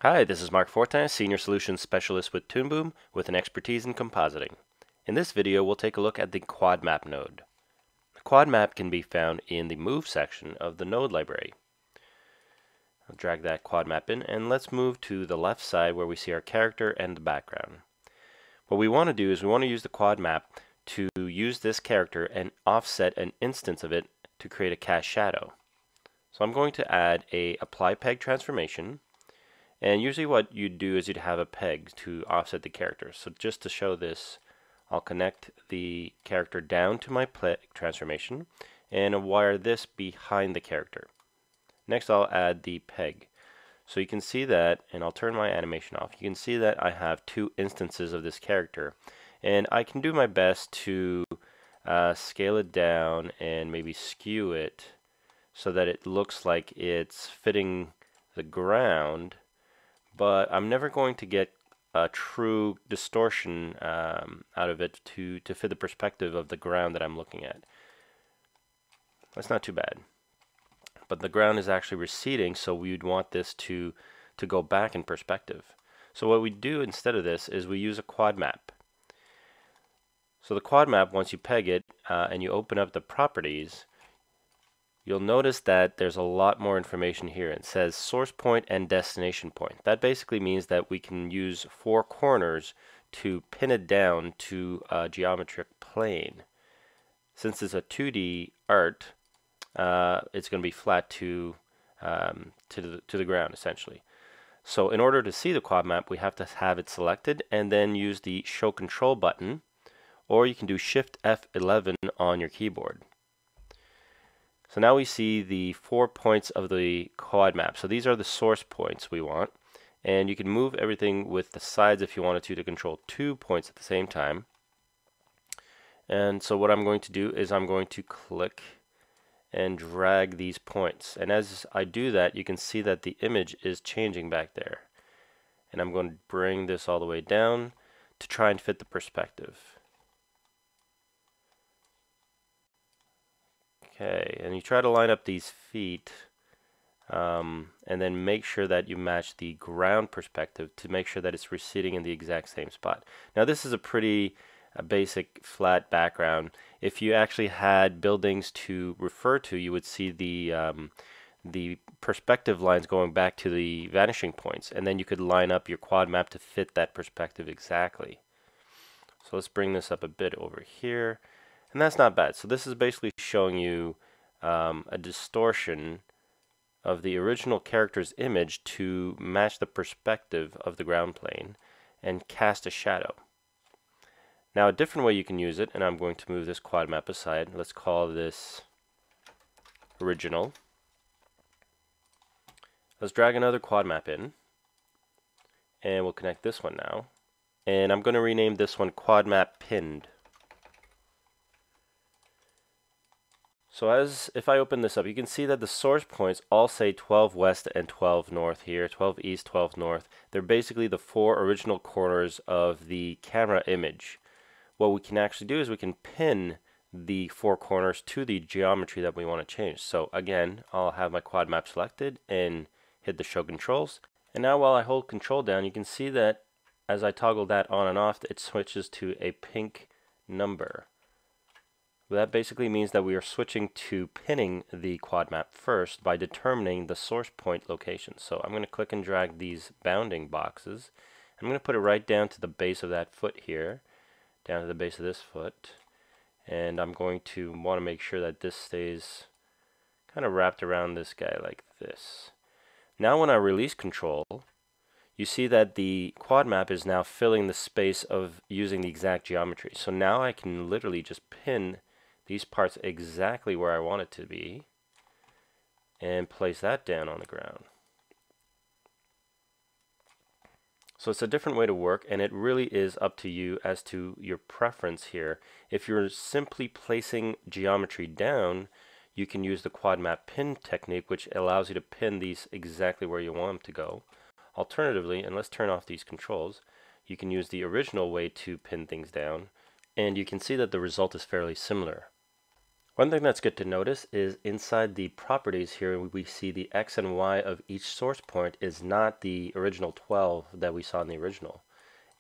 Hi, this is Mark Fortin, Senior Solutions Specialist with Toon with an expertise in compositing. In this video, we'll take a look at the Quadmap node. The Quadmap can be found in the Move section of the node library. I'll drag that Quadmap in, and let's move to the left side where we see our character and the background. What we want to do is we want to use the Quadmap to use this character and offset an instance of it to create a cast shadow. So I'm going to add a apply peg transformation. And usually what you'd do is you'd have a peg to offset the character. So just to show this, I'll connect the character down to my peg transformation and wire this behind the character. Next I'll add the peg. So you can see that, and I'll turn my animation off, you can see that I have two instances of this character. And I can do my best to scale it down and maybe skew it so that it looks like it's fitting the ground. But I'm never going to get a true distortion out of it to fit the perspective of the ground that I'm looking at. That's not too bad. But the ground is actually receding, so we'd want this to go back in perspective. So what we do instead of this is we use a Quadmap. So the Quadmap, once you peg it and you open up the properties, you'll notice that there's a lot more information here. It says source point and destination point. That basically means that we can use four corners to pin it down to a geometric plane. Since it's a 2D art, it's going to be flat to the ground essentially. So in order to see the Quadmap, we have to have it selected and then use the Show Control button, or you can do Shift F11 on your keyboard. So now we see the 4 points of the Quadmap. So these are the source points we want. And you can move everything with the sides if you wanted to control 2 points at the same time. And so what I'm going to do is I'm going to click and drag these points. And as I do that, you can see that the image is changing back there. And I'm going to bring this all the way down to try and fit the perspective. Okay, and you try to line up these feet and then make sure that you match the ground perspective to make sure that it's receding in the exact same spot. Now this is a pretty basic flat background. If you actually had buildings to refer to, you would see the perspective lines going back to the vanishing points, and then you could line up your Quadmap to fit that perspective exactly. So let's bring this up a bit over here. And that's not bad. So this is basically showing you a distortion of the original character's image to match the perspective of the ground plane and cast a shadow. Now a different way you can use it, and I'm going to move this Quadmap aside. Let's call this original. Let's drag another Quadmap in, and we'll connect this one now. And I'm going to rename this one Quadmap Pinned. So if I open this up, you can see that the source points all say 12 west and 12 north here, 12 east, 12 north. They're basically the four original corners of the camera image. What we can actually do is we can pin the four corners to the geometry that we want to change. So again, I'll have my Quadmap selected and hit the show controls. And now while I hold control down, you can see that as I toggle that on and off, it switches to a pink number. That basically means that we are switching to pinning the Quadmap first by determining the source point location. So I'm going to click and drag these bounding boxes. I'm going to put it right down to the base of that foot here, down to the base of this foot. And I'm going to want to make sure that this stays kind of wrapped around this guy like this. Now when I release control, you see that the Quadmap is now filling the space of using the exact geometry. So now I can literally just pin these parts exactly where I want it to be and place that down on the ground. So it's a different way to work, and it really is up to you as to your preference here. If you're simply placing geometry down, you can use the Quadmap pin technique, which allows you to pin these exactly where you want them to go. Alternatively, and let's turn off these controls, you can use the original way to pin things down, and you can see that the result is fairly similar. One thing that's good to notice is inside the properties here, we see the X and Y of each source point is not the original 12 that we saw in the original.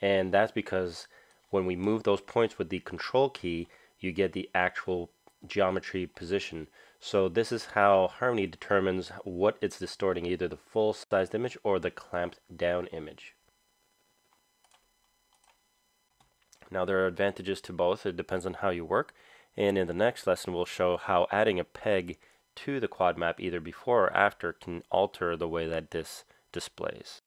And that's because when we move those points with the control key, you get the actual geometry position. So this is how Harmony determines what it's distorting, either the full-sized image or the clamped down image. Now there are advantages to both. It depends on how you work. And in the next lesson, we'll show how adding a peg to the quad map either before or after can alter the way that this displays.